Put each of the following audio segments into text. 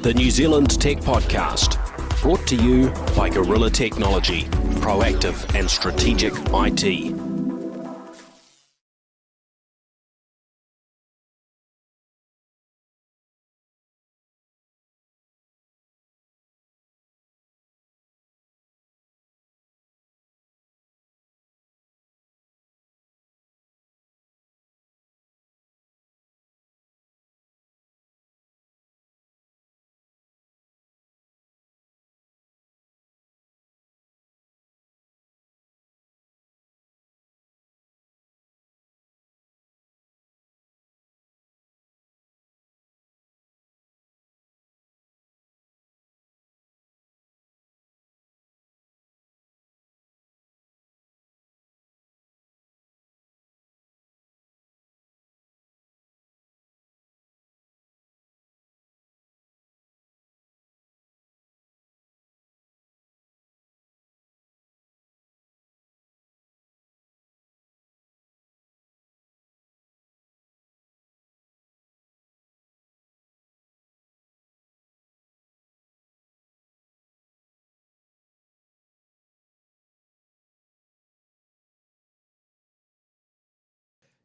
the New Zealand Tech Podcast, brought to you by Gorilla Technology, proactive and strategic IT.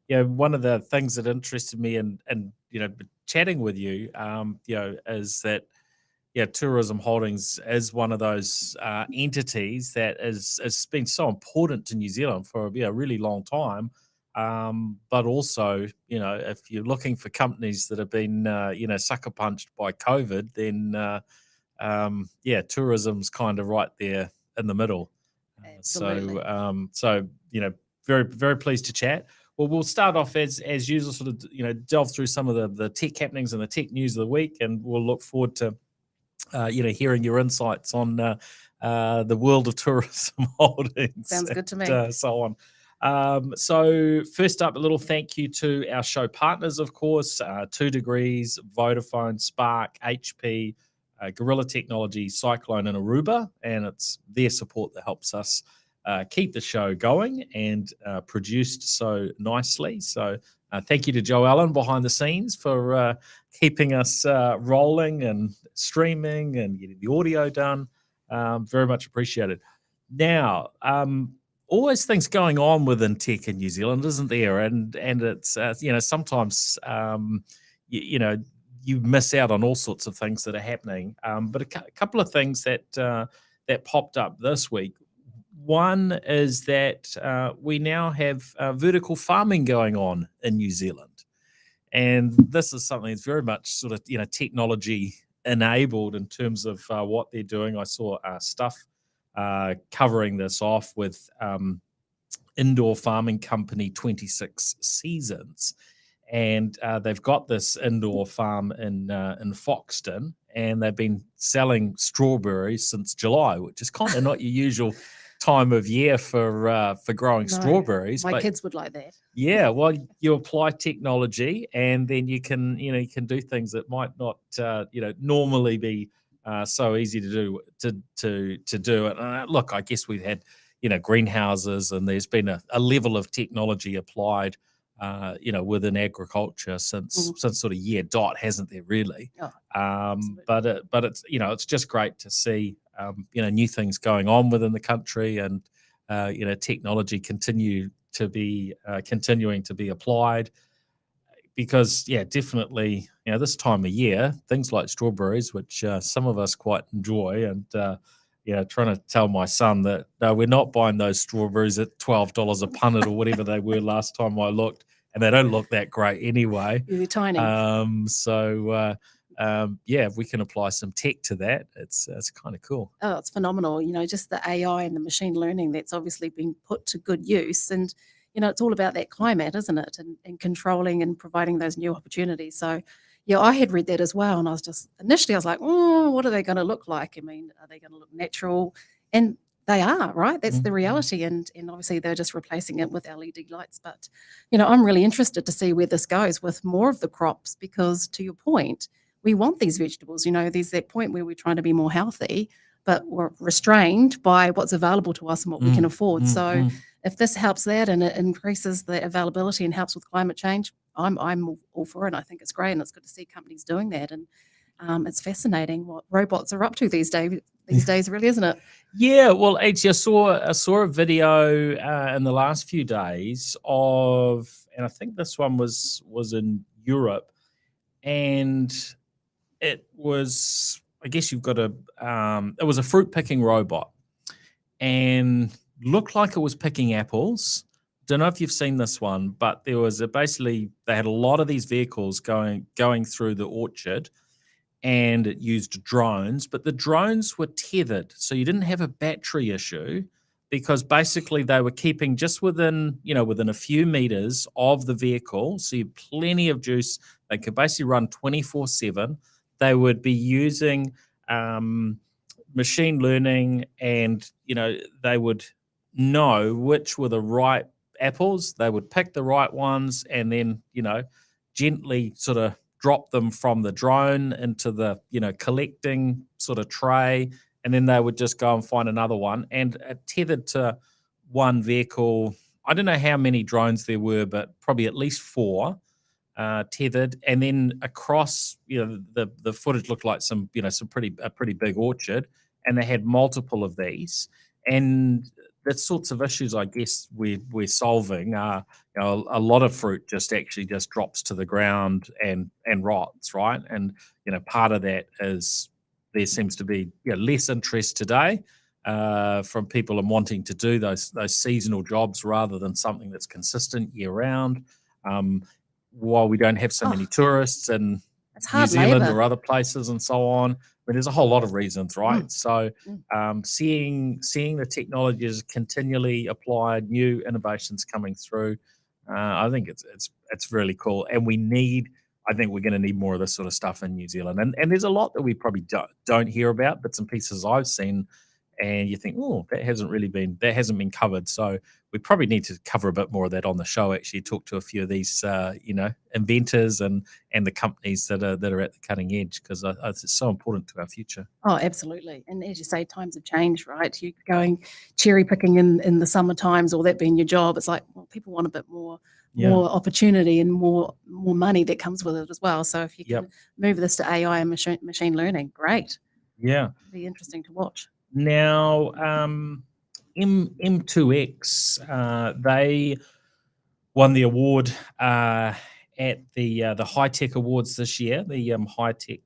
One of the things that interested me in chatting with you, is that Tourism Holdings is one of those entities that has been so important to New Zealand for a really long time. But also, if you're looking for companies that have been sucker punched by COVID, then tourism's kind of right there in the middle. Absolutely. Very, very pleased to chat. Well, we'll start off as usual, sort of, delve through some of the tech happenings and the tech news of the week, and we'll look forward to, hearing your insights on the world of tourism holdings. Sounds good to me. And so on. So first up, a little thank you to our show partners, of course, 2 Degrees, Vodafone, Spark, HP, Gorilla Technology, Cyclone, and Aruba, and it's their support that helps us keep the show going and produced so nicely. So thank you to Joe Allen behind the scenes for keeping us rolling and streaming and getting the audio done. Very much appreciated. Now, always things going on within tech in New Zealand, isn't there? And it's sometimes you miss out on all sorts of things that are happening. But a couple of things that popped up this week. One is that we now have vertical farming going on in New Zealand. And this is something that's very much sort of, technology enabled in terms of what they're doing. I saw stuff covering this off with indoor farming company 26 Seasons. And they've got this indoor farm in Foxton, and they've been selling strawberries since July, which is kind of not your usual time of year for growing strawberries. My kids would like that. Yeah, well, you apply technology, and then you can do things that might not normally be so easy to do it. Look, I guess we've had greenhouses, and there's been a level of technology applied within agriculture since sort of year dot, hasn't there really? But it's just great to see new things going on within the country, and technology continuing to be applied, because definitely this time of year things like strawberries, which some of us quite enjoy, and trying to tell my son that no, we're not buying those strawberries at $12 a punnet or whatever they were last time I looked, and they don't look that great anyway. They're tiny. If we can apply some tech to that, it's kind of cool. Oh, it's phenomenal. Just the AI and the machine learning that's obviously being put to good use. And, it's all about that climate, isn't it? And controlling and providing those new opportunities. So, I had read that as well. And I was like, oh, what are they going to look like? I mean, are they going to look natural? And they are, right? That's the reality. And obviously they're just replacing it with LED lights. But, I'm really interested to see where this goes with more of the crops, because to your point, we want these vegetables. There's that point where we're trying to be more healthy, but we're restrained by what's available to us and what we can afford. So if this helps that, and it increases the availability and helps with climate change, I'm all for it. I think it's great, and it's good to see companies doing that. And It's fascinating what robots are up to these days, really, isn't it? Yeah, well, actually, I saw a video in the last few days of, and I think this one was in Europe, and it was, I guess you've got it was a fruit picking robot, and looked like it was picking apples. Don't know if you've seen this one, but there was basically they had a lot of these vehicles going through the orchard, and it used drones, but the drones were tethered, so you didn't have a battery issue because basically they were keeping just within a few meters of the vehicle, so you had plenty of juice. They could basically run 24/7. They would be using machine learning, and they would know which were the right apples. They would pick the right ones, and then gently sort of drop them from the drone into the collecting sort of tray, and then they would just go and find another one, and tethered to one vehicle. I don't know how many drones there were, but probably at least four tethered, and then across the footage looked like some pretty big orchard, and they had multiple of these, and the sorts of issues I guess we're solving are a lot of fruit just drops to the ground and rots, right? And part of that is there seems to be less interest today from people in wanting to do those seasonal jobs rather than something that's consistent year round. While we don't have so many tourists in It's New hard Zealand labor. or other places and so on, I mean, there's a whole lot of reasons, right? Mm. So Mm. seeing the technologies continually applied, new innovations coming through, I think it's really cool, and I think we're going to need more of this sort of stuff in New Zealand, and there's a lot that we probably don't hear about, bits and pieces I've seen, and you think, oh, that hasn't been covered. So we probably need to cover a bit more of that on the show. Actually, talk to a few of these, inventors and the companies that are at the cutting edge, because it's so important to our future. Oh, absolutely. And as you say, times have changed, right? You're going cherry picking in the summer times, or that being your job. It's like, well, people want a bit more opportunity and more money that comes with it as well. So if you can move this to AI and machine learning, great. Yeah. It'll be interesting to watch. Now, M2X, they won the award at the High Tech Awards this year, the High Tech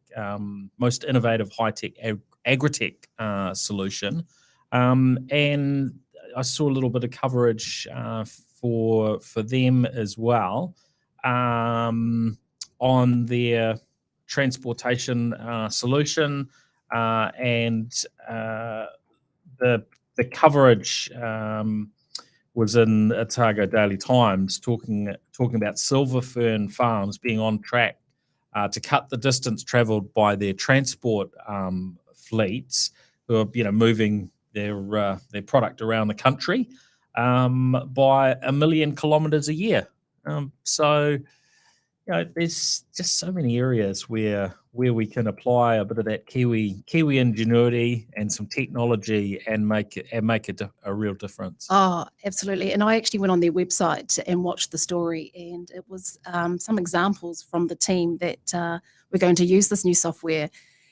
most innovative high tech agritech solution, and I saw a little bit of coverage for them as well on their transportation solution, and the coverage was in Otago Daily Times talking about silver fern farms being on track to cut the distance travelled by their transport fleets, who are moving their product around the country by 1 million kilometres a year. So there's just so many areas where we can apply a bit of that Kiwi ingenuity and some technology and make a real difference. Oh, absolutely. And I actually went on their website and watched the story, and it was some examples from the team that were going to use this new software.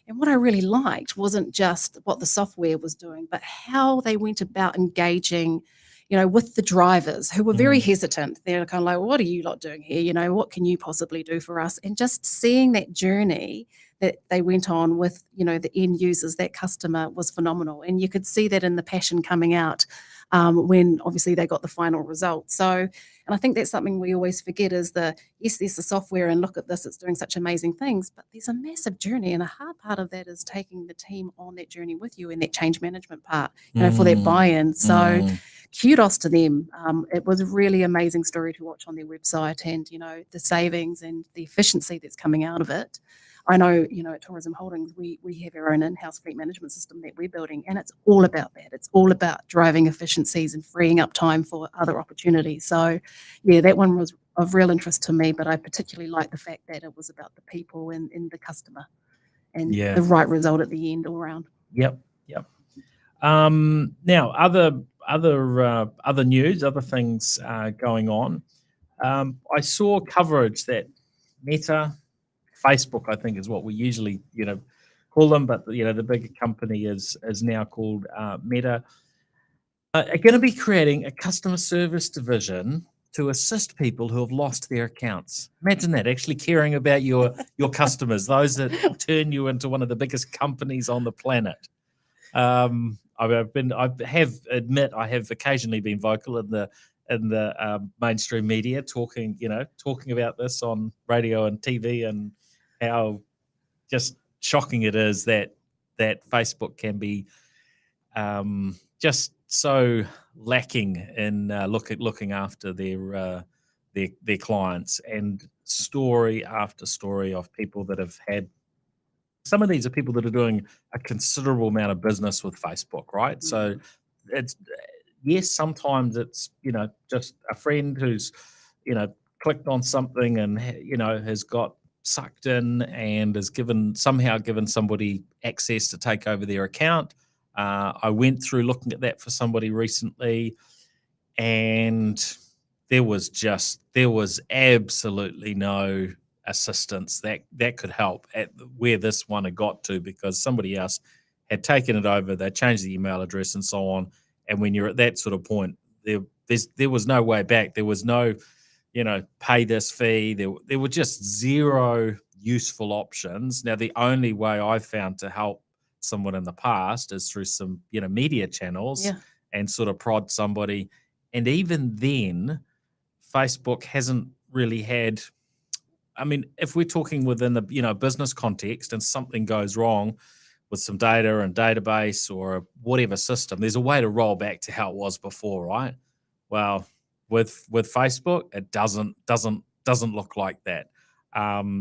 And what I really liked wasn't just what the software was doing, but how they went about engaging, with the drivers, who were very hesitant. They're kind of like, what are you lot doing here? What can you possibly do for us? And just seeing that journey that they went on with, the end users, that customer, was phenomenal. And you could see that in the passion coming out when obviously they got the final result. So, and I think that's something we always forget is yes, there's the software and look at this, it's doing such amazing things, but there's a massive journey, and a hard part of that is taking the team on that journey with you, and that change management part, for that buy-in. So kudos to them. It was a really amazing story to watch on their website, and, the savings and the efficiency that's coming out of it. I know, at Tourism Holdings, we have our own in-house fleet management system that we're building, and it's all about that. It's all about driving efficiencies and freeing up time for other opportunities. So, yeah, that one was of real interest to me, but I particularly like the fact that it was about the people and the customer and the right result at the end all around. Yep. Now, other news, other things going on. I saw coverage that Meta Facebook, I think, is what we usually, call them, but the bigger company is now called Meta. Are going to be creating a customer service division to assist people who have lost their accounts. Imagine that, actually caring about your customers, those that turn you into one of the biggest companies on the planet. I have occasionally been vocal in the mainstream media, talking about this on radio and TV, and how just shocking it is that Facebook can be just so lacking in looking after their clients, and story after story of people that have had. Some of these are people that are doing a considerable amount of business with Facebook, right? So it's yes, sometimes it's just a friend who's clicked on something and has got sucked in and has somehow given somebody access to take over their account. I went through looking at that for somebody recently, and there was absolutely no assistance that could help at where this one had got to, because somebody else had taken it over. They changed the email address and so on. And when you're at that sort of point, there was no way back. There was no, pay this fee. There were just zero useful options. Now, the only way I've found to help someone in the past is through some, media channels and sort of prod somebody. And even then, Facebook hasn't really had. I mean, if we're talking within the business context and something goes wrong with some data and database or whatever system, there's a way to roll back to how it was before, right? Well, with Facebook, it doesn't look like that.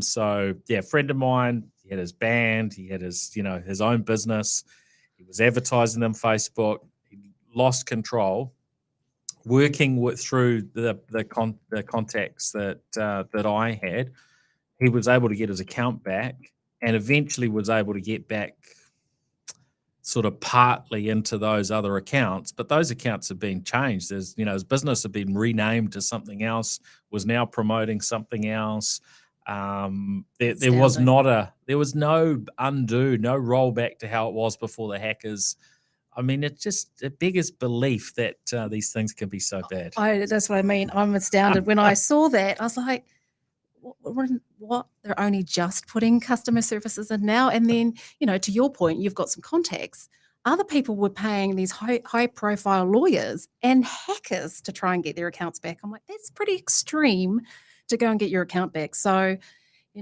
So yeah, a friend of mine, he had his band, he had his his own business, he was advertising on Facebook, he lost control. Working through the contacts that I had, he was able to get his account back, and eventually was able to get back sort of partly into those other accounts. But those accounts have been changed. His business had been renamed to something else, was now promoting something else. There was no undo, no rollback to how it was before the hackers. I mean, it beggars belief that these things can be so bad. That's what I mean. I'm astounded. When I saw that, I was like, what? They're only just putting customer services in now? And then, to your point, you've got some contacts. Other people were paying these high-profile lawyers and hackers to try and get their accounts back. I'm like, that's pretty extreme to go and get your account back. So,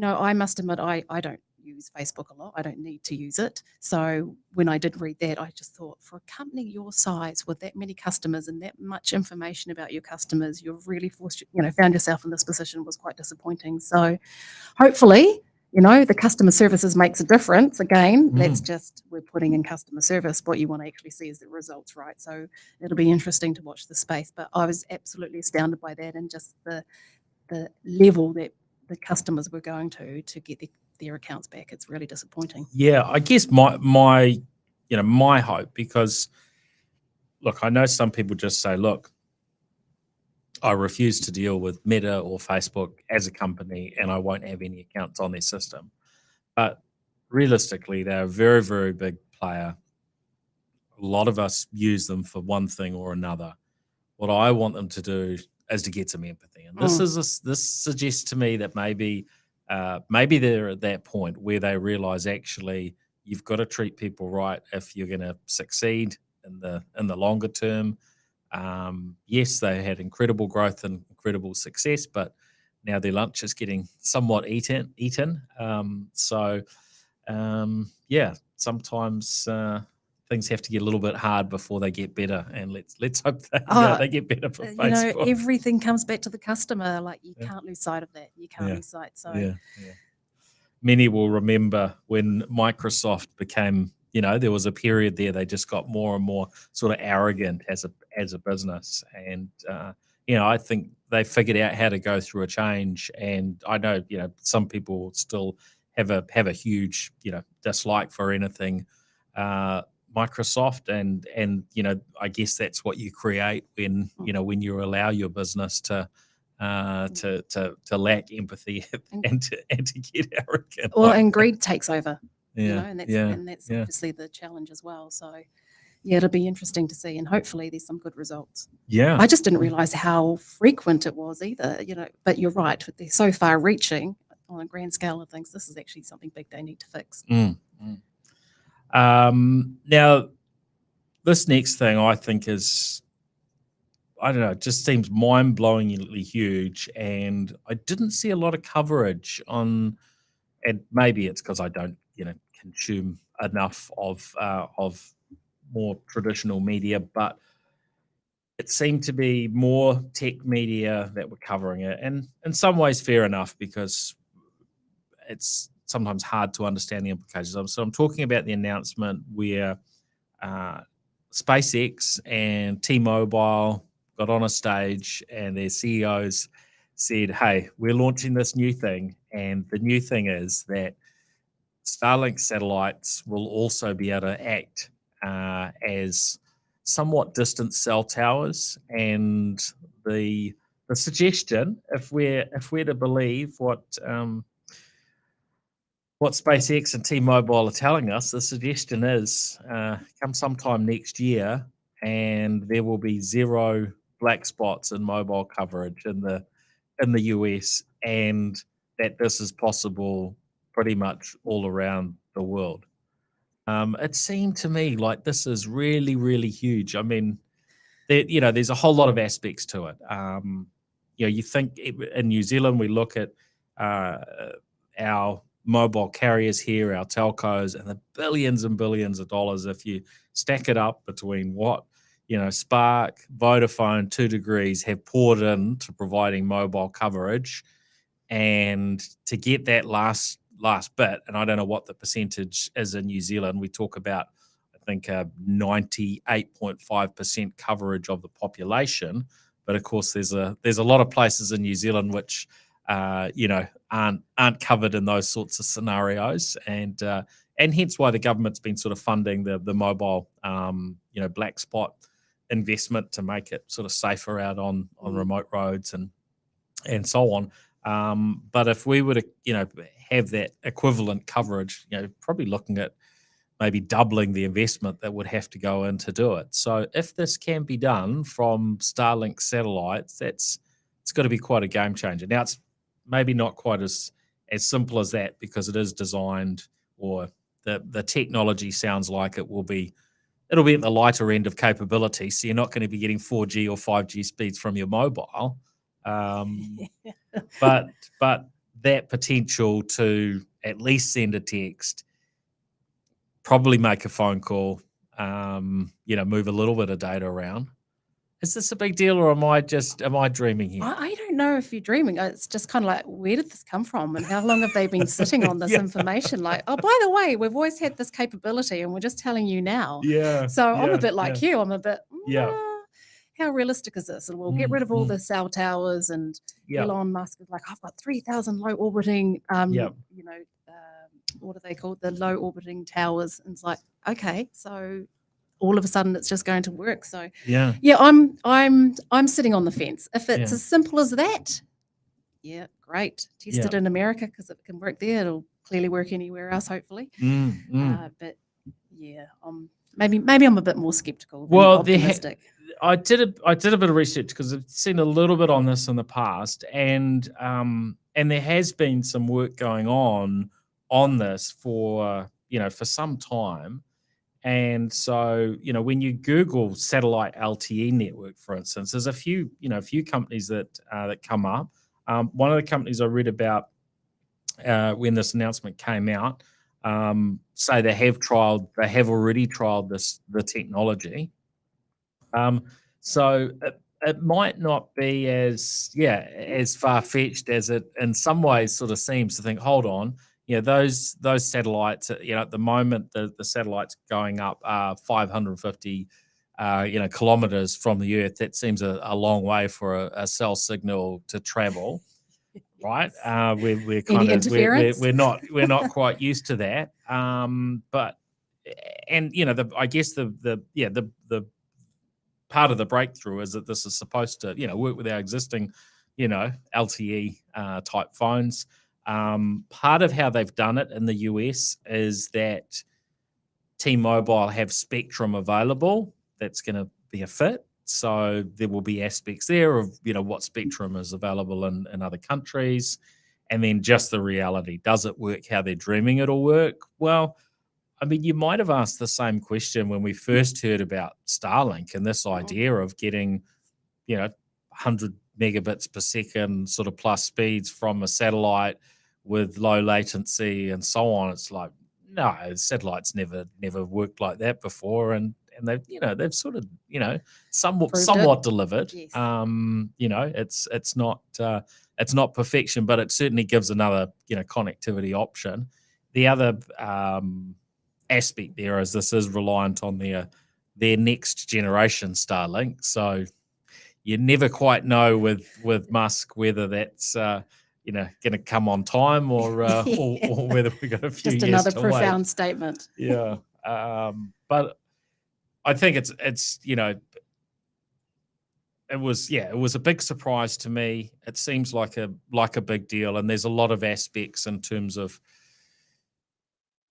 I must admit, I don't use Facebook a lot. I don't need to use it. So when I did read that, I just thought, for a company your size with that many customers and that much information about your customers, you've really found yourself in this position, was quite disappointing. So hopefully, the customer services makes a difference. Again, we're putting in customer service. What you want to actually see is the results, right? So it'll be interesting to watch the space. But I was absolutely astounded by that, and just the level that the customers were going to get their accounts back. It's really disappointing. Yeah, I guess my hope, because look, I know some people just say, look, I refuse to deal with Meta or Facebook as a company, and I won't have any accounts on their system. But realistically, they're a very, very big player. A lot of us use them for one thing or another. What I want them to do is to get some empathy, and this suggests to me that maybe they're at that point where they realize, actually, you've got to treat people right if you're going to succeed in the longer term. Yes, they had incredible growth and incredible success, but now their lunch is getting somewhat eaten. Sometimes things have to get a little bit hard before they get better, and let's hope they get better for Facebook. Everything comes back to the customer. Like, you can't lose sight of that. You can't lose sight. So many will remember when Microsoft became, there was a period there they just got more and more sort of arrogant as a business, and I think they figured out how to go through a change. And I know some people still have a huge dislike for anything Microsoft, and I guess that's what you create when when you allow your business to to lack empathy And, and to get arrogant. well, Like and that. greed takes over, Yeah, and yeah, that's yeah, obviously the challenge as well. So yeah, it'll be interesting to see, and hopefully there's some good results. yeah. I just didn't realize how frequent it was either, but you're right, they're so far reaching on a grand scale of things. This is actually something big they need to fix. Mm, mm. Now, this next thing I think is, I don't know, it just seems mind-blowingly huge, and I didn't see a lot of coverage on, and maybe it's because I don't, consume enough of more traditional media, but it seemed to be more tech media that were covering it, and in some ways, fair enough, because it's sometimes hard to understand the implications. So I'm talking about the announcement where uh, SpaceX and T-Mobile got on a stage and their CEOs said, "Hey, we're launching this new thing, and the new thing is that Starlink satellites will also be able to act as somewhat distant cell towers." And the suggestion, if we're to believe what SpaceX and T-Mobile are telling us, the suggestion is come sometime next year, and there will be zero black spots in mobile coverage in the US, and that this is possible pretty much all around the world. It seemed to me like this is really, really huge. I mean, there's a whole lot of aspects to it. You think in New Zealand, we look at uh, our mobile carriers here, our telcos, and the billions and billions of dollars. If you stack it up between what Spark, Vodafone, 2degrees have poured into providing mobile coverage, and to get that last bit, and I don't know what the percentage is in New Zealand. We talk about, I think, 98.5% coverage of the population, but of course there's a lot of places in New Zealand which aren't covered in those sorts of scenarios, and hence why the government's been sort of funding the mobile black spot investment to make it sort of safer out on remote roads and so on. But if we were to, have that equivalent coverage, probably looking at maybe doubling the investment that would have to go in to do it. So if this can be done from Starlink satellites, it's got to be quite a game changer. Now, it's maybe not quite as simple as that, because it is designed, or the technology sounds like it'll be at the lighter end of capability. So you're not going to be getting 4G or 5G speeds from your mobile. But that potential to at least send a text, probably make a phone call, move a little bit of data around. Is this a big deal, or am I dreaming here? I don't know if you're dreaming. It's just kind of like, where did this come from, and how long have they been sitting on this Yeah. information? Like, oh, by the way, we've always had this capability, and we're just telling you now. Yeah. So I'm a bit like you. I'm a bit, Yeah. how realistic is this? And we'll get rid of all the cell towers. And Yeah. Elon Musk is like, I've got 3,000 low orbiting, what are they called? The low orbiting towers. And it's like, okay, so all of a sudden it's just going to work. So Yeah. I'm sitting on the fence. If it's Yeah. as simple as that, yeah, great. Test Yeah. it in America, because if it can work there, it'll clearly work anywhere else, hopefully. But yeah, maybe I'm a bit more skeptical than optimistic. I did a bit of research, because I've seen a little bit on this in the past, and there has been some work going on this for some time. And so, when you Google satellite LTE network, for instance, there's a few companies that come up. One of the companies I read about when this announcement came out, say they have already trialed the technology. So it might not be as far fetched as it in some ways sort of seems to think. Hold on, those satellites, at the moment the satellites going up are 550 kilometers from the Earth. That seems a long way for a cell signal to travel. Right, we're kind of we're not quite used to that. But I guess the part of the breakthrough is that this is supposed to work with our existing LTE type phones. Part of how they've done it in the US is that T-Mobile have spectrum available that's going to be a fit. So there will be aspects there of, what spectrum is available in other countries. And then just the reality, does it work how they're dreaming it'll work? Well, I mean, you might have asked the same question when we first heard about Starlink and this idea of getting, 100 megabits per second sort of plus speeds from a satellite with low latency and so on. It's like, no, satellites never worked like that before, and they've sort of somewhat delivered. Yes. It's not perfection, but it certainly gives another connectivity option. The other aspect there is this is reliant on their next generation Starlink, so you never quite know with Musk whether that's going to come on time or whether we've got a few Just years another to profound wait. statement. Yeah, but I think it's it was a big surprise to me. It seems like a big deal, and there's a lot of aspects in terms of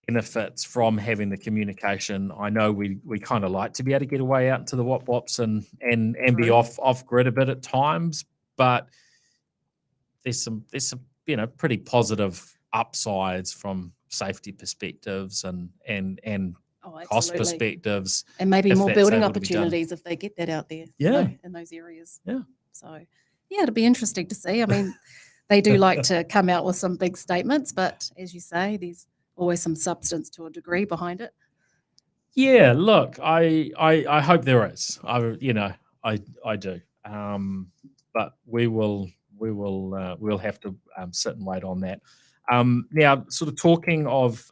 benefits from having the communication. I know we kind of like to be able to get away out into the wops and be True. off grid a bit at times, but there's some pretty positive upsides from safety perspectives and Oh, cost absolutely. perspectives. And maybe if more that's building able to be done. opportunities if they get that out there, Yeah. in those areas. Yeah. So, yeah, it'll be interesting to see. I mean, they do like to come out with some big statements, but as you say, there's always some substance to a degree behind it. Yeah, look, I hope there is. I do. But we'll have to sit and wait on that. Now, sort of talking of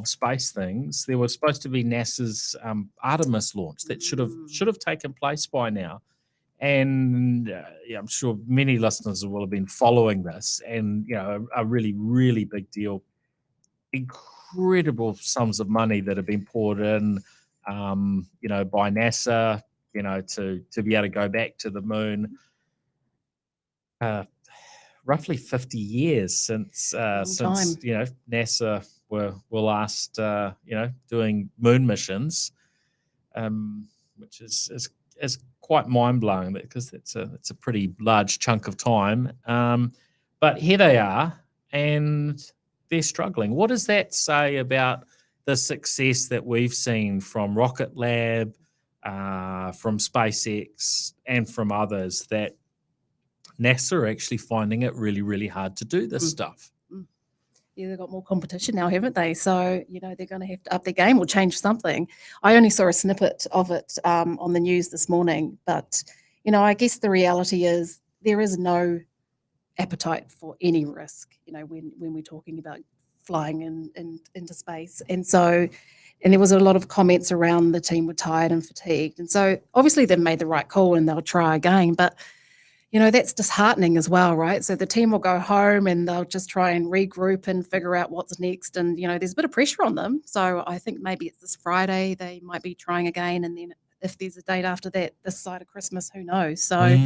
space things, there was supposed to be NASA's Artemis launch that should have taken place by now, and I'm sure many listeners will have been following this, and a really really big deal. Incredible sums of money that have been poured in, by NASA, to be able to go back to the moon. Roughly 50 years since NASA were last doing moon missions, which is quite mind blowing because it's a pretty large chunk of time. But here they are, and they're struggling. What does that say about the success that we've seen from Rocket Lab, from SpaceX, and from others, that NASA are actually finding it really, really hard to do this stuff? Yeah, they've got more competition now, haven't they? So, they're going to have to up their game or change something. I only saw a snippet of it on the news this morning, but, I guess the reality is there is no appetite for any risk, when we're talking about flying into space. And there was a lot of comments around the team were tired and fatigued. And so obviously they've made the right call and they'll try again, but that's disheartening as well, right? So the team will go home and they'll just try and regroup and figure out what's next. And, there's a bit of pressure on them. So I think maybe it's this Friday, they might be trying again. And then if there's a date after that, this side of Christmas, who knows? So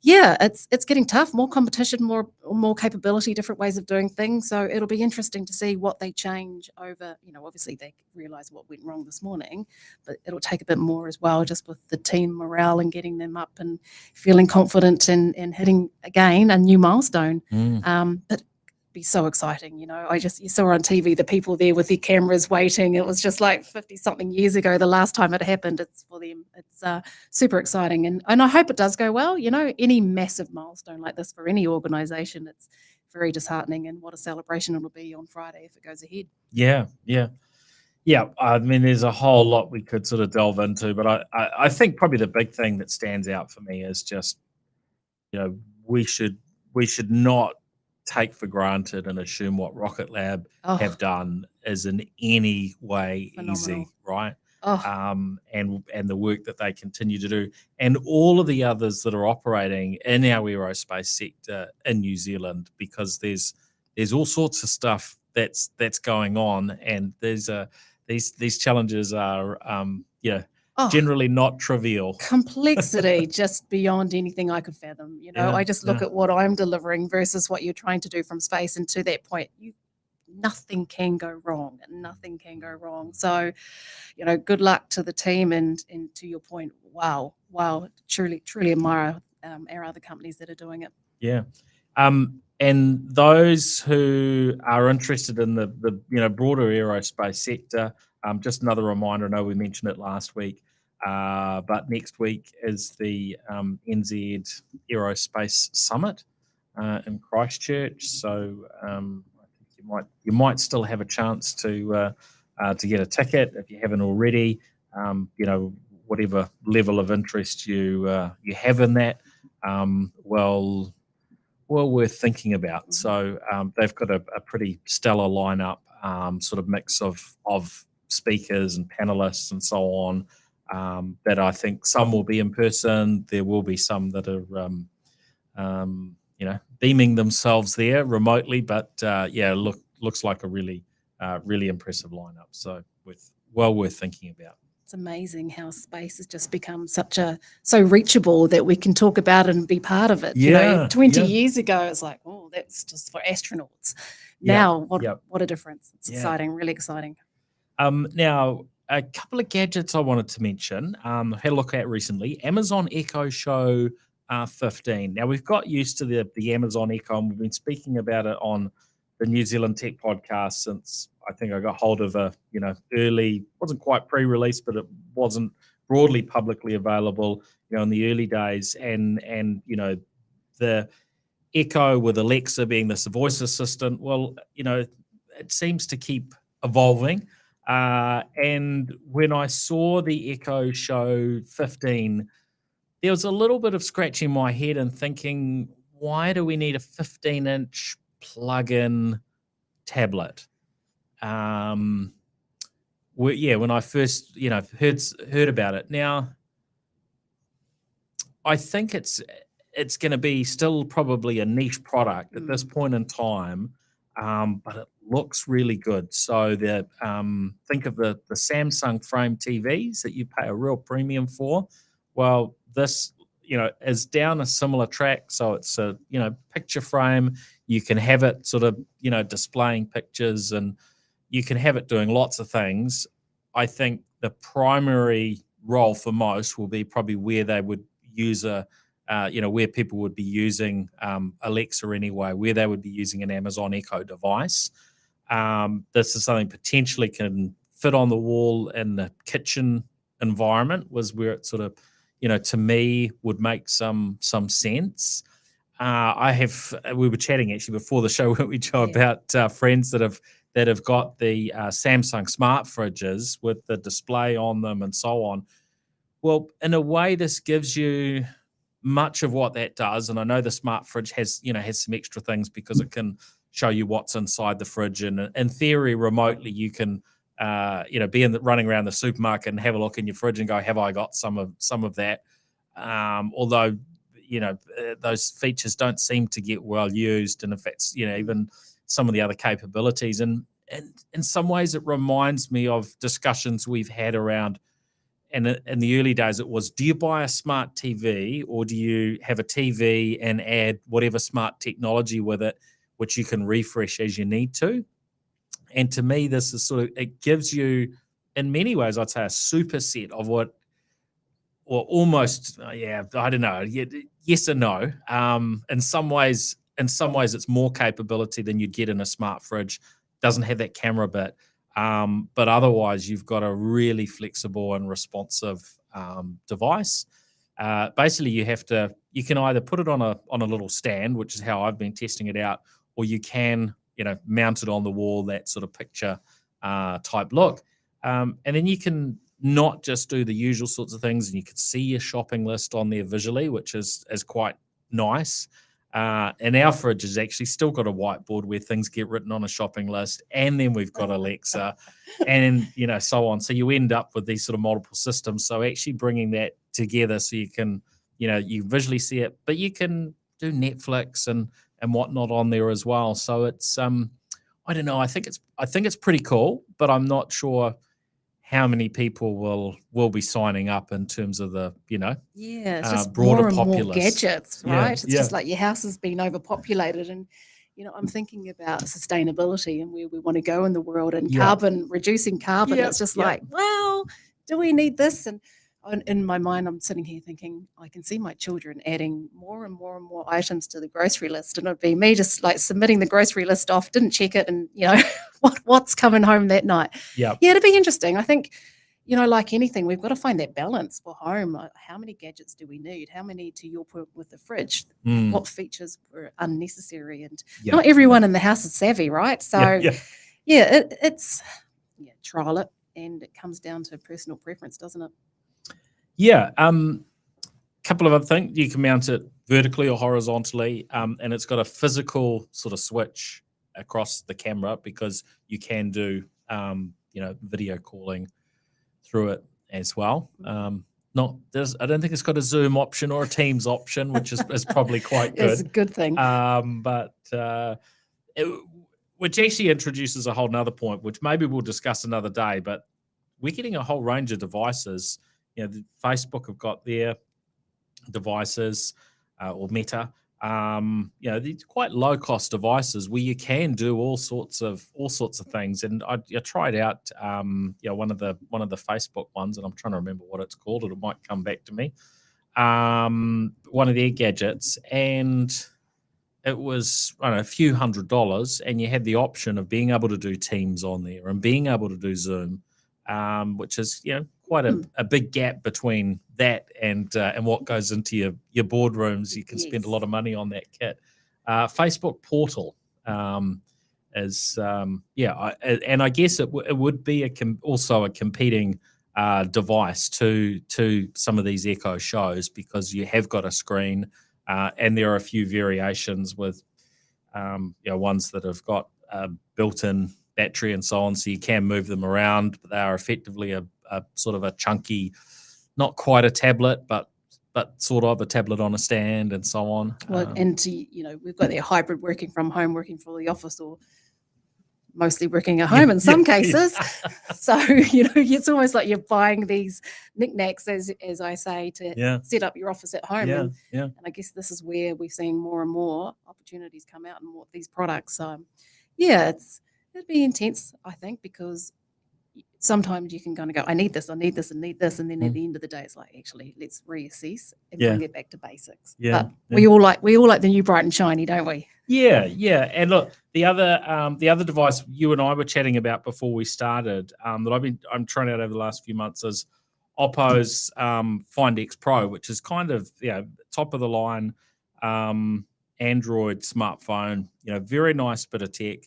yeah, it's getting tough, more competition, more capability, different ways of doing things. So it'll be interesting to see what they change over, obviously they realize what went wrong this morning, but it'll take a bit more as well, just with the team morale and getting them up and feeling confident and hitting again a new milestone. But be so exciting, you saw on TV the people there with their cameras waiting. It was just like 50 something years ago the last time it happened. It's for them, it's super exciting, and I hope it does go well. Any massive milestone like this for any organization, it's very disheartening, and what a celebration it'll be on Friday if it goes ahead. Yeah. I mean, there's a whole lot we could sort of delve into, but I think probably the big thing that stands out for me is just, we should not take for granted and assume what Rocket Lab have done is in any way easy, right? And the work that they continue to do, and all of the others that are operating in our aerospace sector in New Zealand, because there's all sorts of stuff that's going on, and these challenges are Oh, generally not trivial. complexity just beyond anything I could fathom. Yeah, I just look yeah. at what I'm delivering versus what you're trying to do from space. And to that point, nothing can go wrong. Nothing can go wrong. So, good luck to the team. And to your point, wow, truly, truly admire our other companies that are doing it. Yeah. And those who are interested in the broader aerospace sector, just another reminder, I know we mentioned it last week, but next week is the NZ Aerospace Summit in Christchurch. So I think you might still have a chance to get a ticket if you haven't already. Whatever level of interest you have in that, well worth thinking about. So they've got a pretty stellar lineup, sort of mix of speakers and panelists and so on. That I think some will be in person. There will be some that are beaming themselves there remotely. But looks like a really impressive lineup. So well worth thinking about. It's amazing how space has just become so reachable that we can talk about it and be part of it. 20 years ago, it's like, oh, that's just for astronauts. Now, what a difference. It's exciting, really exciting. Now, a couple of gadgets I wanted to mention, I've had a look at recently. Amazon Echo Show 15. Now, we've got used to the Amazon Echo, and we've been speaking about it on the New Zealand Tech podcast since I think I got hold of early, wasn't quite pre-release, but it wasn't broadly publicly available, in the early days. And the Echo with Alexa being this voice assistant, well, it seems to keep evolving. And when I saw the Echo Show 15, there was a little bit of scratching my head and thinking, why do we need a 15-inch plug-in tablet? When I first, heard about it. Now, I think it's going to be still probably a niche product at this point in time, but it looks really good. So think of the Samsung frame TVs that you pay a real premium for. Well, this is down a similar track. So it's a picture frame. You can have it sort of displaying pictures, and you can have it doing lots of things. I think the primary role for most will be probably where they would use where people would be using Alexa anyway, where they would be using an Amazon Echo device. This is something potentially can fit on the wall in the kitchen environment, was where it sort of, to me would make some sense. We were chatting actually before the show, weren't we, Joe, about friends that have got the Samsung smart fridges with the display on them and so on. Well, in a way, this gives you much of what that does. And I know the smart fridge has some extra things because it can show you what's inside the fridge. And in theory, remotely, you can, be running around the supermarket and have a look in your fridge and go, have I got some of that? Although, those features don't seem to get well used. And in fact, even some of the other capabilities. And in some ways, it reminds me of discussions we've had around, and in the early days, it was, do you buy a smart TV or do you have a TV and add whatever smart technology with it, which you can refresh as you need to? And to me, this is it gives you, in many ways, I'd say a superset of what, or almost, I don't know, yes and no. In some ways, it's more capability than you'd get in a smart fridge. Doesn't have that camera bit. But otherwise, you've got a really flexible and responsive device. Basically, you can either put it on a little stand, which is how I've been testing it out, or you can mount it on the wall, that sort of picture type look, and then you can not just do the usual sorts of things, and you can see your shopping list on there visually, which is quite nice. And our fridge has actually still got a whiteboard where things get written on a shopping list, and then we've got Alexa and so on. So you end up with these sort of multiple systems. So actually bringing that together so you can, you visually see it, but you can do Netflix and whatnot on there as well. So it's I don't know, I think it's pretty cool, but I'm not sure how many people will be signing up in terms of the Yeah, it's just broader more and more populace. gadgets, Yeah, right? It's yeah, just like your house has been overpopulated, and I'm thinking about sustainability and where we want to go in the world and yeah, reducing carbon. yeah, It's just yeah, like, well, do we need this? And in my mind, I'm sitting here thinking, I can see my children adding more and more and more items to the grocery list, and it'd be me just like submitting the grocery list off, didn't check it, and what's coming home that night. yeah, Yeah, it'd be interesting. I think, like anything, we've got to find that balance for home. How many gadgets do we need? How many, to your point with the fridge, what features were unnecessary? And yeah, not everyone in the house is savvy, right? So, yeah. it's trial it, and it comes down to personal preference, doesn't it? Yeah. Couple of other things. You can mount it vertically or horizontally, and it's got a physical sort of switch across the camera because you can do, video calling through it as well. I don't think it's got a Zoom option or a Teams option, which is probably quite good. It's a good thing. Which actually introduces a whole nother point, which maybe we'll discuss another day. But we're getting a whole range of devices. Facebook have got their devices, or Meta. These quite low cost devices where you can do all sorts of things. And I tried out, one of the Facebook ones, and I'm trying to remember what it's called. It might come back to me. One of their gadgets, and it was, I don't know, a few $100s, and you had the option of being able to do Teams on there and being able to do Zoom, which is quite a big gap between that and what goes into your boardrooms. You can spend a lot of money on that kit. Facebook Portal is and I guess it would be also a competing device to some of these Echo shows, because you have got a screen, and there are a few variations with ones that have got built-in battery and so on, so you can move them around, but they are effectively a sort of a chunky, not quite a tablet, but sort of a tablet on a stand and so on. Well, and we've got their hybrid working from home, working for the office, or mostly working at home in some cases. So, it's almost like you're buying these knickknacks, as I say, to set up your office at home. And I guess this is where we're seeing more and more opportunities come out and more these products. So, it'd be intense, I think, because sometimes you can kind of go, I need this, I need this, and need this. And then at the end of the day, it's like, actually, let's reassess and bring it back to basics. But we all like the new bright and shiny, don't we? Yeah. And look, the other device you and I were chatting about before we started, that I'm trying out over the last few months, is Oppo's Find X Pro, which is kind of top of the line Android smartphone. Very nice bit of tech.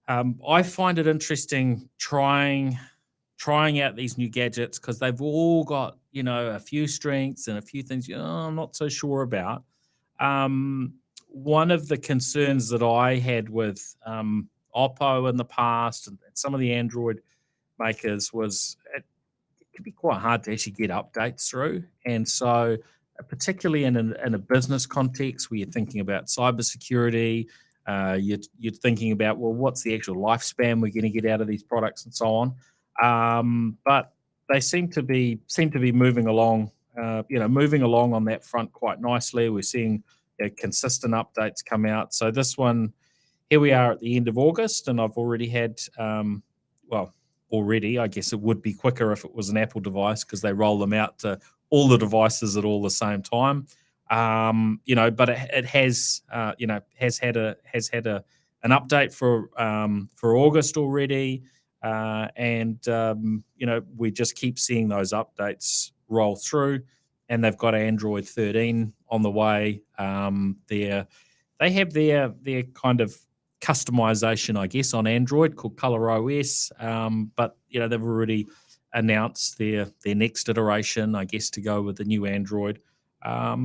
I find it interesting trying out these new gadgets, because they've all got a few strengths and a few things I'm not so sure about. One of the concerns that I had with Oppo in the past and some of the Android makers was it could be quite hard to actually get updates through. And so particularly in a business context where you're thinking about cybersecurity, you're thinking about, well, what's the actual lifespan we're going to get out of these products and so on. But they seem to be moving along, moving along on that front quite nicely. We're seeing consistent updates come out. So this one, here we are at the end of August, and I've already had, I guess it would be quicker if it was an Apple device, because they roll them out to all the devices at all the same time. But it has had an update for August already, and we just keep seeing those updates roll through, and they've got Android 13 on the way. They have their kind of customization, I guess, on Android called Color OS, but they've already announced their next iteration, I guess, to go with the new Android. I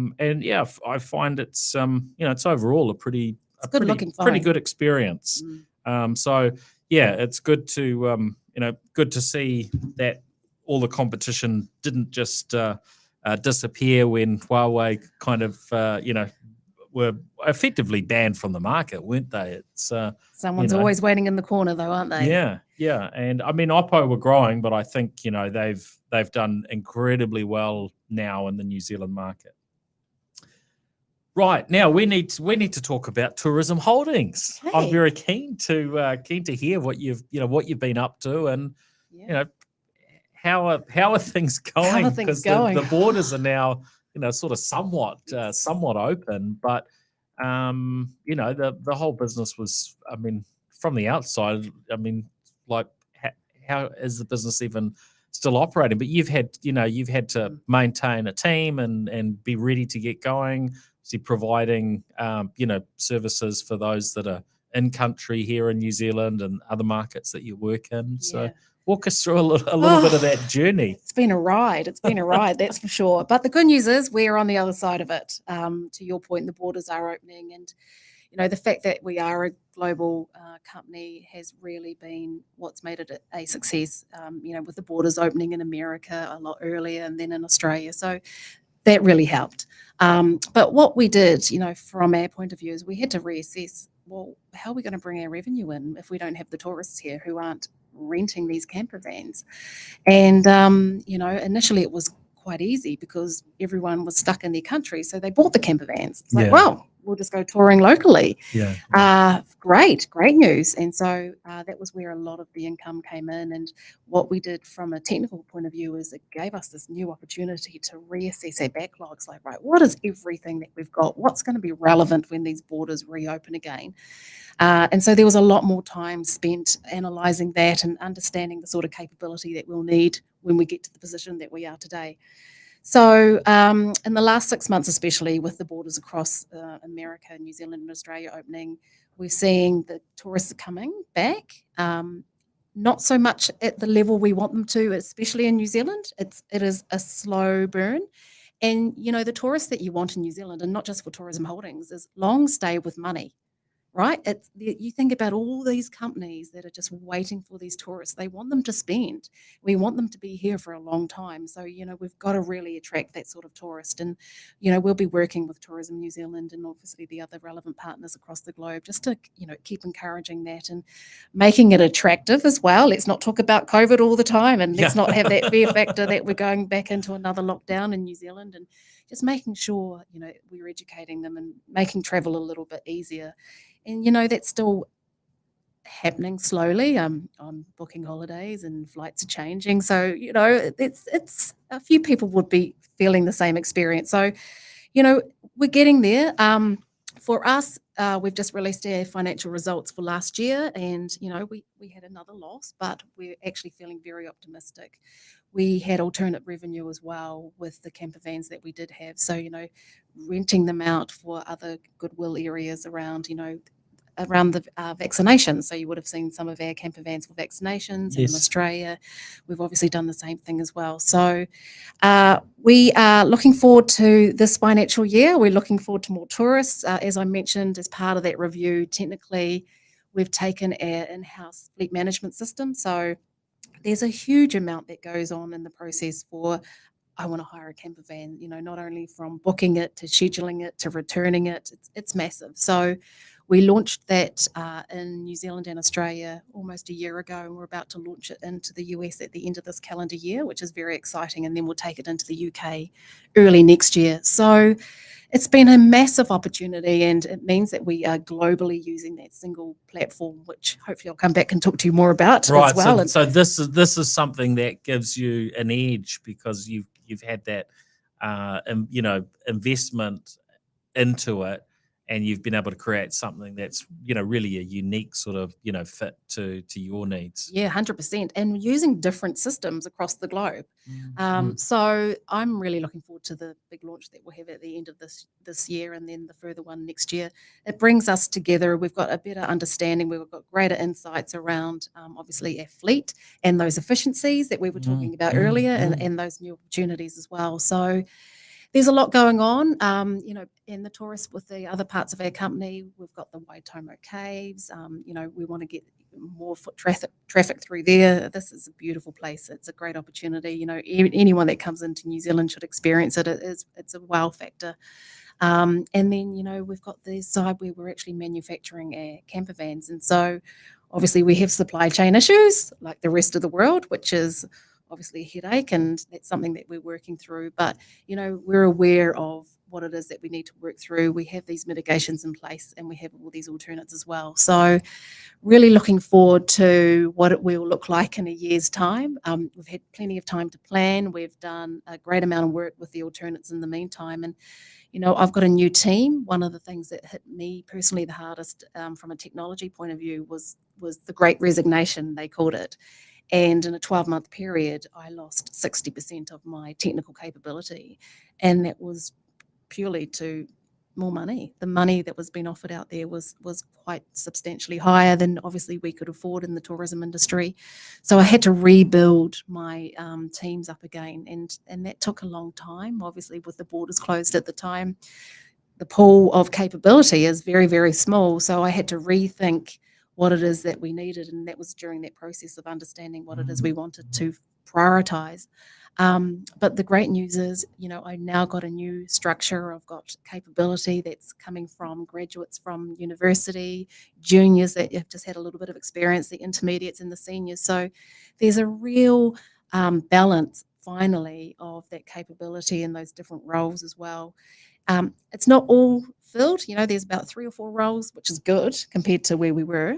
find it's it's overall a pretty good experience. It's good to good to see that all the competition didn't just disappear when Huawei kind of were effectively banned from the market, weren't they? It's Someone's know. always waiting in the corner, though, aren't they? Yeah. And I mean, Oppo were growing, but I think they've done incredibly well now in the New Zealand market. Right, now we need to talk about Tourism Holdings. Okay. I'm very keen to hear what you've been up to, and how are things going? How are things Because going? the borders are now sort of somewhat open, but the whole business was, I mean, from the outside, I mean, like how is the business even still operating? But you've had to maintain a team and be ready to get going. So providing services for those that are in country here in New Zealand and other markets that you work in. So walk us through a little bit of that journey. It's been a ride. That's for sure. But the good news is we're on the other side of it. To your point, the borders are opening, and the fact that we are a global company has really been what's made it a success. With the borders opening in America a lot earlier and then in Australia. So that really helped. But what we did, from our point of view, is we had to reassess, well, how are we going to bring our revenue in if we don't have the tourists here who aren't renting these camper vans? And, initially it was quite easy because everyone was stuck in their country. So they bought the camper vans. It's like, well, we'll just go touring locally. Great news. And so that was where a lot of the income came in. And what we did from a technical point of view is it gave us this new opportunity to reassess our backlogs. Like, right, what is everything that we've got? What's going to be relevant when these borders reopen again? And so there was a lot more time spent analysing that and understanding the sort of capability that we'll need when we get to the position that we are today. So in the last 6 months, especially with the borders across America, New Zealand and Australia opening, we're seeing the tourists coming back, not so much at the level we want them to, especially in New Zealand. It is a slow burn. And, the tourists that you want in New Zealand, and not just for Tourism Holdings, is long stay with money. Right? You think about all these companies that are just waiting for these tourists. They want them to spend. We want them to be here for a long time. So, we've got to really attract that sort of tourist. And, we'll be working with Tourism New Zealand and obviously the other relevant partners across the globe just to, keep encouraging that and making it attractive as well. Let's not talk about COVID all the time, and let's not have that fear factor that we're going back into another lockdown in New Zealand, and just making sure, we're educating them and making travel a little bit easier. And, that's still happening slowly. I'm booking holidays and flights are changing. So, it's a few people would be feeling the same experience. So, we're getting there. For us, we've just released our financial results for last year, and, we had another loss, but we're actually feeling very optimistic. We had alternate revenue as well with the camper vans that we did have. So, renting them out for other goodwill areas around, around the vaccinations. So you would have seen some of our camper vans for vaccinations in Australia. We've obviously done the same thing as well. So we are looking forward to this financial year. We're looking forward to more tourists. As I mentioned, as part of that review, technically, we've taken our in-house fleet management system. So there's a huge amount that goes on in the process for, I want to hire a camper van, not only from booking it to scheduling it to returning it. It's massive. So we launched that in New Zealand and Australia almost a year ago, and we're about to launch it into the US at the end of this calendar year, which is very exciting. And then we'll take it into the UK early next year. So it's been a massive opportunity, and it means that we are globally using that single platform, which hopefully I'll come back and talk to you more about as well. Right. So this is something that gives you an edge because you've had that investment into it, and you've been able to create something that's really a unique sort of fit to your needs. Yeah, 100%, and using different systems across the globe. So I'm really looking forward to the big launch that we'll have at the end of this year, and then the further one next year. It brings us together. We've got a better understanding. We've got greater insights around obviously our fleet and those efficiencies that we were talking about earlier, and those new opportunities as well. So there's a lot going on, in the tourists with the other parts of our company. We've got the Waitomo Caves. We want to get more foot traffic through there. This is a beautiful place. It's a great opportunity. Anyone that comes into New Zealand should experience it. It's a wow factor. And then, we've got the side where we're actually manufacturing our camper vans. And so obviously we have supply chain issues like the rest of the world, which is obviously a headache, and that's something that we're working through. But, we're aware of what it is that we need to work through. We have these mitigations in place, and we have all these alternates as well. So really looking forward to what it will look like in a year's time. We've had plenty of time to plan. We've done a great amount of work with the alternates in the meantime. And, I've got a new team. One of the things that hit me personally the hardest from a technology point of view was the Great Resignation, they called it. And in a 12-month period, I lost 60% of my technical capability. And that was purely to more money. The money that was being offered out there was quite substantially higher than obviously we could afford in the tourism industry. So I had to rebuild my teams up again, and that took a long time. Obviously, with the borders closed at the time, the pool of capability is very, very small. So I had to rethink what it is that we needed, and that was during that process of understanding what it is we wanted to prioritize. But the great news is, I now got a new structure. I've got capability that's coming from graduates from university, juniors that have just had a little bit of experience, the intermediates and the seniors. So there's a real balance finally of that capability in those different roles as well. It's not all filled, there's about 3 or 4 roles, which is good compared to where we were,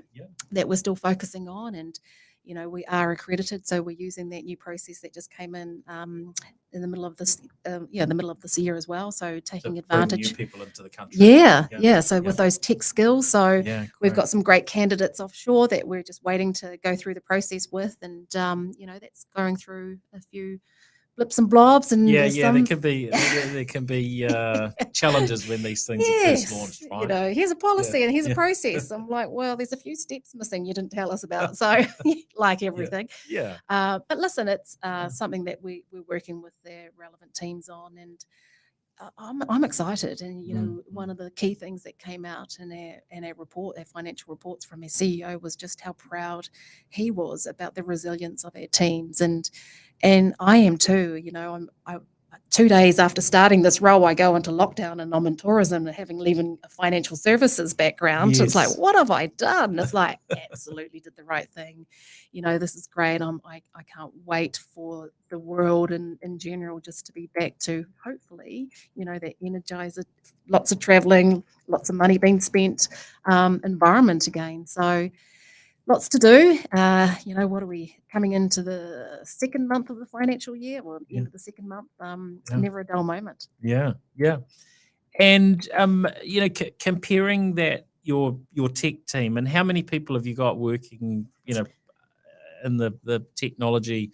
that we're still focusing on. And we are accredited, so we're using that new process that just came in the middle of this, the middle of this year as well. So taking advantage. New people into the country. Yeah. So with those tech skills, so we've got some great candidates offshore that we're just waiting to go through the process with, and that's going through a few blips and blobs, and there can be challenges when these things are first launched, right? Here's a policy and here's a process. I'm like, well, there's a few steps missing you didn't tell us about. So like everything. But listen, it's something that we're working with their relevant teams on, and I'm excited. And one of the key things that came out in our report, our financial reports from our CEO, was just how proud he was about the resilience of our teams, and I am too. I 2 days after starting this role, I go into lockdown, and I'm in tourism, and having leaving a financial services background. It's like, what have I done? It's like, absolutely did the right thing. This is great. I can't wait for the world in general just to be back to, hopefully, that energizer, lots of traveling, lots of money being spent, environment again. So lots to do. What are we coming into the second month of the financial year, or end of the second month? Never a dull moment. Yeah. And comparing that, your tech team, and how many people have you got working, in the technology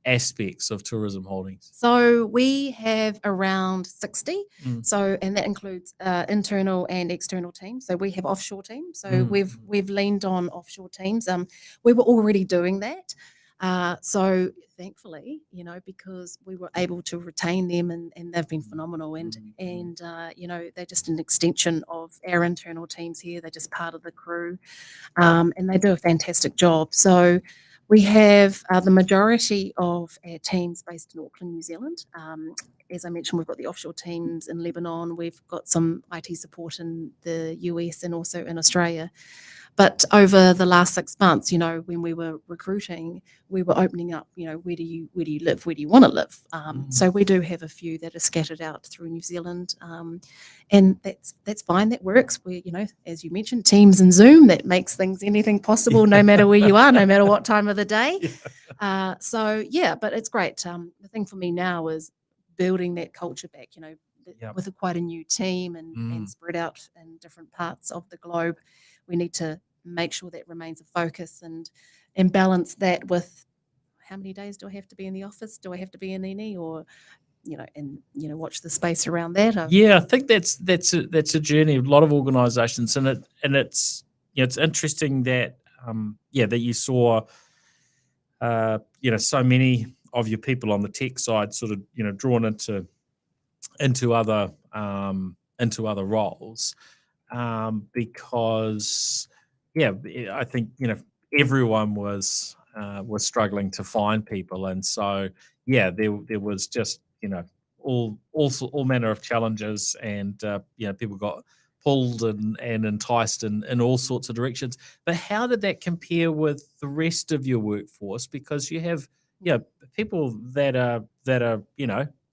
aspects of Tourism Holdings? So we have around 60. So, and that includes internal and external teams. So we have offshore teams. So we've leaned on offshore teams. We were already doing that. So thankfully, because we were able to retain them, and they've been phenomenal, and they're just an extension of our internal teams here. They're just part of the crew, and they do a fantastic job. So we have the majority of our teams based in Auckland, New Zealand. As I mentioned, we've got the offshore teams in Lebanon. We've got some IT support in the US and also in Australia. But over the last 6 months, when we were recruiting, we were opening up, where do you live? Where do you want to live? So we do have a few that are scattered out through New Zealand. And that's fine. That works. We, as you mentioned, Teams and Zoom, that makes anything possible, no matter where you are, no matter what time of the day. But it's great. The thing for me now is building that culture back, with quite a new team and spread out in different parts of the globe. We need to make sure that remains a focus, and balance that with how many days do I have to be in the office? Do I have to be in any, or watch the space around that? I think that's a journey of a lot of organisations, and it's it's interesting that that you saw so many of your people on the tech side sort of drawn into other roles. Because I think everyone was struggling to find people, and so there was just all manner of challenges, and people got pulled and enticed in all sorts of directions. But how did that compare with the rest of your workforce? Because you have people that are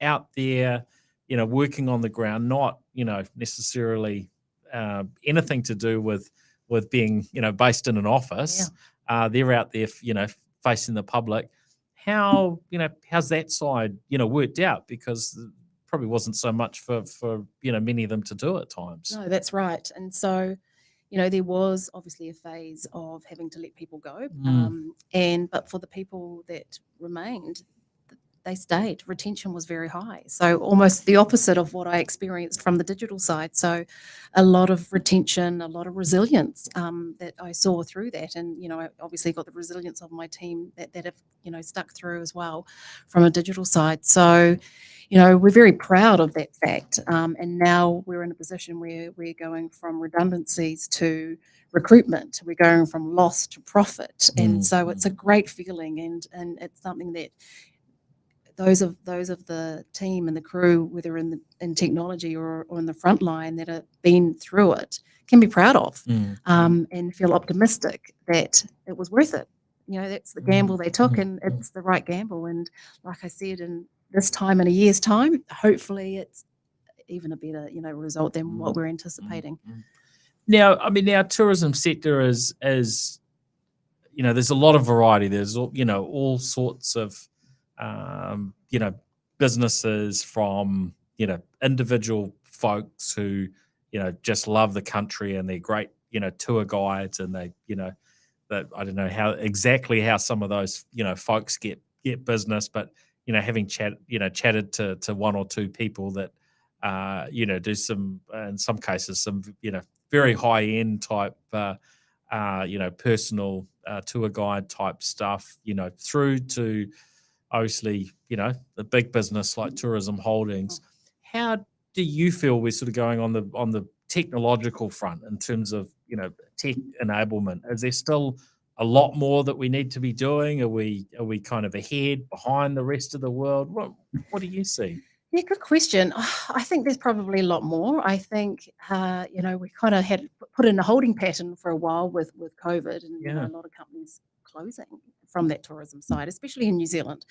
out there, working on the ground, not necessarily anything to do with being based in an office. They're out there, facing the public. How's that side worked out? Because probably wasn't so much for many of them to do at times. No, that's right. And so, there was obviously a phase of having to let people go. But for the people that remained, they stayed. Retention was very high. So almost the opposite of what I experienced from the digital side. So a lot of retention, a lot of resilience that I saw through that. And, I obviously got the resilience of my team that have, stuck through as well from a digital side. So, we're very proud of that fact. And now we're in a position where we're going from redundancies to recruitment. We're going from loss to profit. And so it's a great feeling, and it's something that those of the team and the crew, whether in technology or in the front line that have been through it, can be proud of, and feel optimistic that it was worth it. That's the gamble they took, and it's the right gamble. And like I said, in this time in a year's time, hopefully it's even a better result than what we're anticipating. Now, tourism sector is there's a lot of variety. There's all sorts of businesses, from individual folks who just love the country and they're great tour guides, and they that I don't know how some of those folks get business, but having chatted to one or two people that do some, in some cases, some very high end type personal tour guide type stuff, through to obviously, the big business like Tourism Holdings. How do you feel we're sort of going on the technological front in terms of, tech enablement? Is there still a lot more that we need to be doing? Are we kind of ahead, behind the rest of the world? What do you see? Yeah, good question. I think there's probably a lot more. I think, we kind of had put in a holding pattern for a while with COVID, and a lot of companies closing from that tourism side, especially in New Zealand.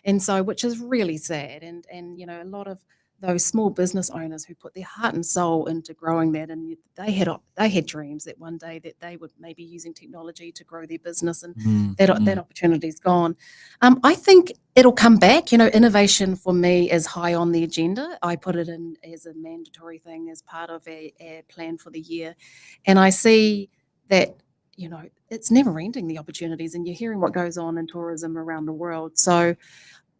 And so, which is really sad. And a lot of those small business owners who put their heart and soul into growing that, and they had dreams that one day that they would maybe using technology to grow their business, and that opportunity's gone. I think it'll come back. Innovation for me is high on the agenda. I put it in as a mandatory thing as part of a plan for the year, and I see that it's never ending, the opportunities, and you're hearing what goes on in tourism around the world. So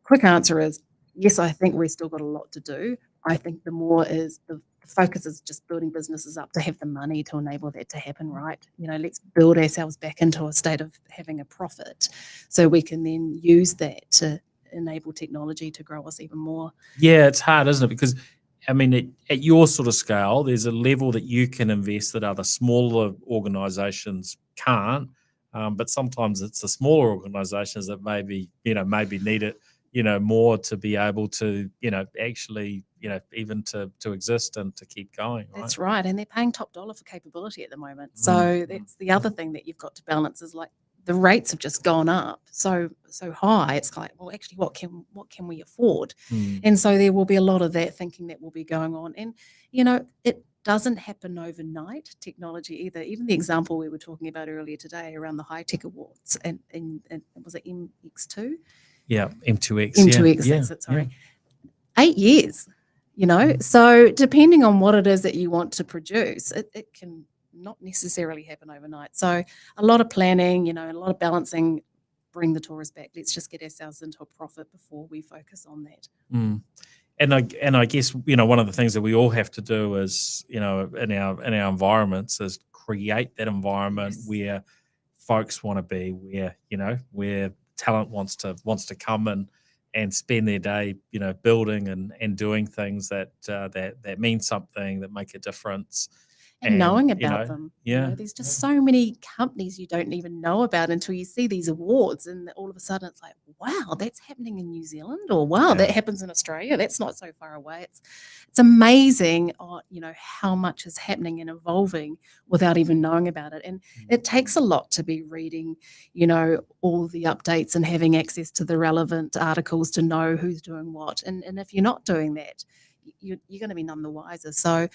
quick answer is yes, I think we've still got a lot to do. I think the more is the focus is just building businesses up to have the money to enable that to happen, right? Let's build ourselves back into a state of having a profit so we can then use that to enable technology to grow us even more. Yeah, it's hard, isn't it? Because at your sort of scale, there's a level that you can invest that other smaller organisations can't. But sometimes it's the smaller organisations that maybe need it, more to be able to, actually, even to exist and to keep going. Right? That's right. And they're paying top dollar for capability at the moment. So that's the other thing that you've got to balance is like the rates have just gone up so high. It's like, well, actually, what can we afford? And so there will be a lot of that thinking that will be going on. And, it doesn't happen overnight, technology either. Even the example we were talking about earlier today around the high tech awards, and was it MX2? Yeah, M2X. M2X, that's it, sorry. 8 years, So depending on what it is that you want to produce, it can not necessarily happen overnight. So a lot of planning, a lot of balancing, bring the tourists back. Let's just get ourselves into a profit before we focus on that. And I guess, one of the things that we all have to do is, in our environments is create that environment where folks want to be, where talent wants to come and spend their day, building and doing things that mean something, that make a difference. And knowing you about know, them. yeah, There's just so many companies you don't even know about until you see these awards, and all of a sudden it's like, wow, that's happening in New Zealand, or wow, yeah. that happens in Australia. That's not so far away. It's amazing, how much is happening and evolving without even knowing about it. And it takes a lot to be reading, all the updates and having access to the relevant articles to know who's doing what. And if you're not doing that, you're going to be none the wiser. So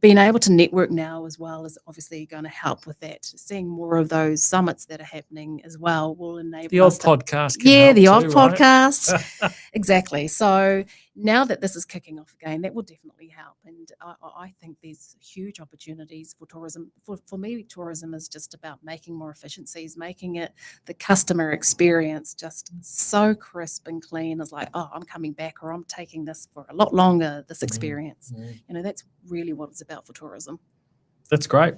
being able to network now as well is obviously going to help with that. Seeing more of those summits that are happening as well will enable The odd us to, podcast can help the odd too, right? podcast. Exactly. So now that this is kicking off again, that will definitely help. And I think there's huge opportunities for tourism. For me, tourism is just about making more efficiencies, making it the customer experience just so crisp and clean. It's like, oh, I'm coming back, or I'm taking this for a lot longer, this experience. That's really what it's about for tourism. That's great.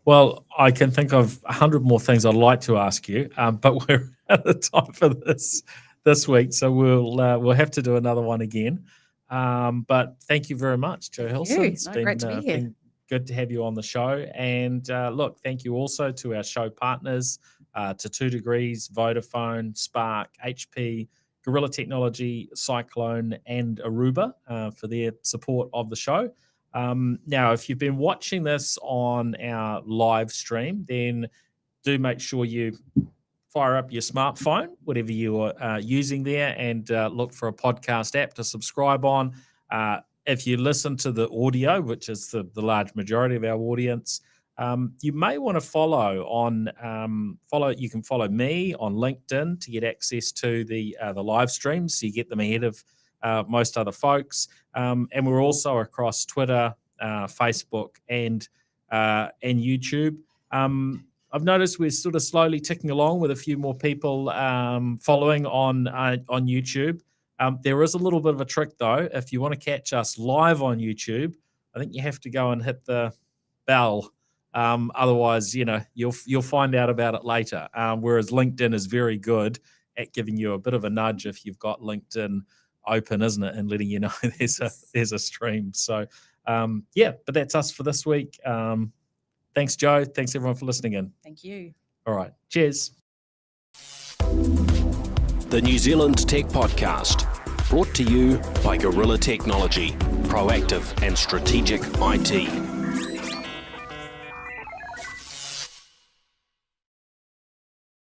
Well, I can think of 100 more things I'd like to ask you, but we're out of time for this week, so we'll have to do another one again. But thank you very much, Jo Hilson. It's great to be here. been good to have you on the show. And look, thank you also to our show partners, to 2 Degrees, Vodafone, Spark, HP, Gorilla Technology, Cyclone, and Aruba for their support of the show. Now, if you've been watching this on our live stream, then do make sure you fire up your smartphone, whatever you are using there, and look for a podcast app to subscribe on. If you listen to the audio, which is the large majority of our audience, you may want to you can follow me on LinkedIn to get access to the live streams, so you get them ahead of most other folks. And we're also across Twitter, Facebook, and YouTube. I've noticed we're sort of slowly ticking along with a few more people following on YouTube. There is a little bit of a trick, though. If you want to catch us live on YouTube, I think you have to go and hit the bell. Otherwise, you'll find out about it later. Whereas LinkedIn is very good at giving you a bit of a nudge if you've got LinkedIn open, isn't it, and letting you know there's a stream. So but that's us for this week. Thanks, Jo. Thanks everyone for listening in. Thank you. All right, cheers. The New Zealand Tech Podcast, brought to you by Gorilla Technology, proactive and strategic IT.